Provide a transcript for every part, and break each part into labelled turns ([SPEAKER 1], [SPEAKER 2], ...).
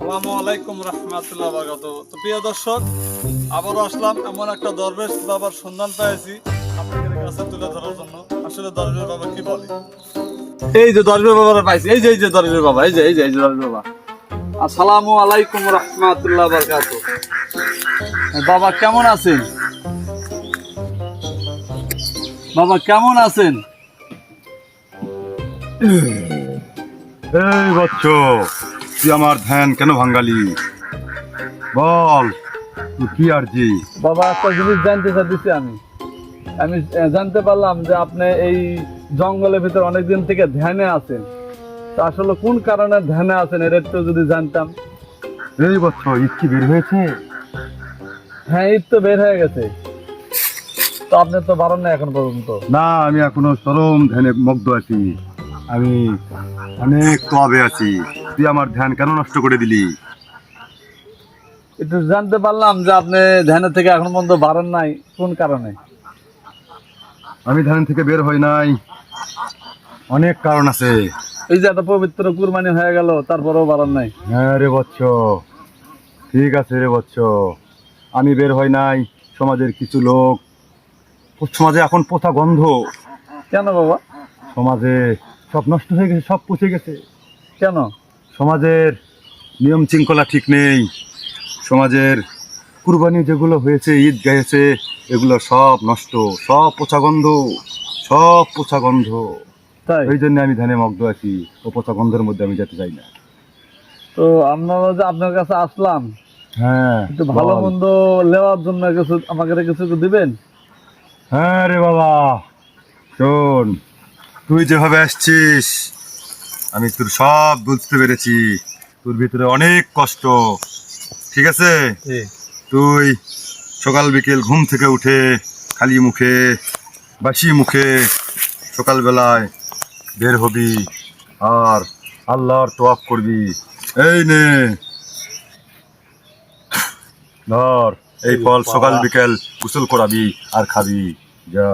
[SPEAKER 1] আসসালামু আলাইকুম রহমতুল্লাহ বারাকাতুহু। তো প্রিয় দর্শক, আবারও আসলাম এমন একটা দরবেশ বাবার সন্ধান পেয়েছি আপনাদের কাছে তুলে ধরার জন্য। আসলে দরবেশ বাবা কি বলে, এই যে দরবেশ বাবারা পাইছি, এই যে দরবেশ বাবা, এই যে দরবেশ বাবা। আসসালামু আলাইকুম রহমতুল্লাহ বারাকাতুহু। বাবা কেমন আছেন? বাবা কেমন আছেন?
[SPEAKER 2] এই বচ্চ, তুই আমার ধ্যান কেন ভাঙ্গালি? বল, তুই কি আর জি?
[SPEAKER 1] বাবা একটা জিনিস জানতে চাইছি। আমি জানতে পারলাম যে আপনি এই জঙ্গলের ভিতর অনেকদিন থেকে ধ্যানে আছেন। তা আসলে কোন কারণে ধ্যানে আছেন এটা একটু যদি জানতাম।
[SPEAKER 2] এই বচ্চ, ঈদ কি বের হয়েছে?
[SPEAKER 1] হ্যাঁ, ঈদ তো বের হয়ে গেছে, তো আপনি তো পারেন না এখন পর্যন্ত।
[SPEAKER 2] না, আমি এখনো চরম ধ্যানে মগ্ন আছি। আমি অনেক তবে আছি। তুই আমার ধ্যান কেন নষ্ট করে দিলি?
[SPEAKER 1] একটু জানতে পারলাম যে আপনি ধ্যানে থেকে এখন পর্যন্ত পারেন নাই, কোন কারণে?
[SPEAKER 2] আমি ধ্যান থেকে বের হই নাই, অনেক কারণ আছে।
[SPEAKER 1] এই যে একটা পবিত্র কুরবানি হয়ে গেল, তারপরেও পারেন নাই।
[SPEAKER 2] হ্যাঁ রে বচ্চ, ঠিক আছে রে বচ্চ, আমি বের হই নাই। সমাজের কিছু লোক, সমাজে এখন পোথা গন্ধ।
[SPEAKER 1] কেন বাবা?
[SPEAKER 2] সমাজে সব নষ্ট হয়ে গেছে, সব পচে গেছে।
[SPEAKER 1] কেন?
[SPEAKER 2] সমাজের নিয়ম শৃঙ্খলা ঠিক নেই। সমাজের কুরবানি যেগুলো হয়েছে, ঈদ গেছে, এগুলো সব নষ্ট, সব পচা গন্ধ, সব পচা গন্ধ।
[SPEAKER 1] তাই?
[SPEAKER 2] এই জন্য আমি ধ্যানে মগ্ন আছি। ও পচা গন্ধের মধ্যে আমি যেতে চাই না।
[SPEAKER 1] তো আমরা যে আপনার কাছে আসলাম,
[SPEAKER 2] হ্যাঁ,
[SPEAKER 1] একটু ভালো
[SPEAKER 2] বল।
[SPEAKER 1] মন্দ নেওয়ার জন্য কিছু আমাকে কিছু একটু দিবেন?
[SPEAKER 2] হ্যাঁ রে বাবা, শোন, তুই যেভাবে আসছিস আমি তোর সব বুঝতে পেরেছি। তোর ভিতরে অনেক কষ্ট, ঠিক আছে? তুই সকাল বিকেল ঘুম থেকে উঠে খালি মুখে, বাসি মুখে সকালবেলায় বের হবি আর আল্লাহর তোয়াফ করবি। এই নে ধর, এই ফল সকাল বিকেল গোসল করাবি আর খাবি। যা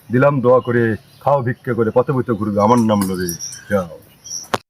[SPEAKER 2] দিলাম, দোয়া করে খাও, ভিক্ষা করে পথে পথে ঘুরবি, আমার নাম লবে। যাও।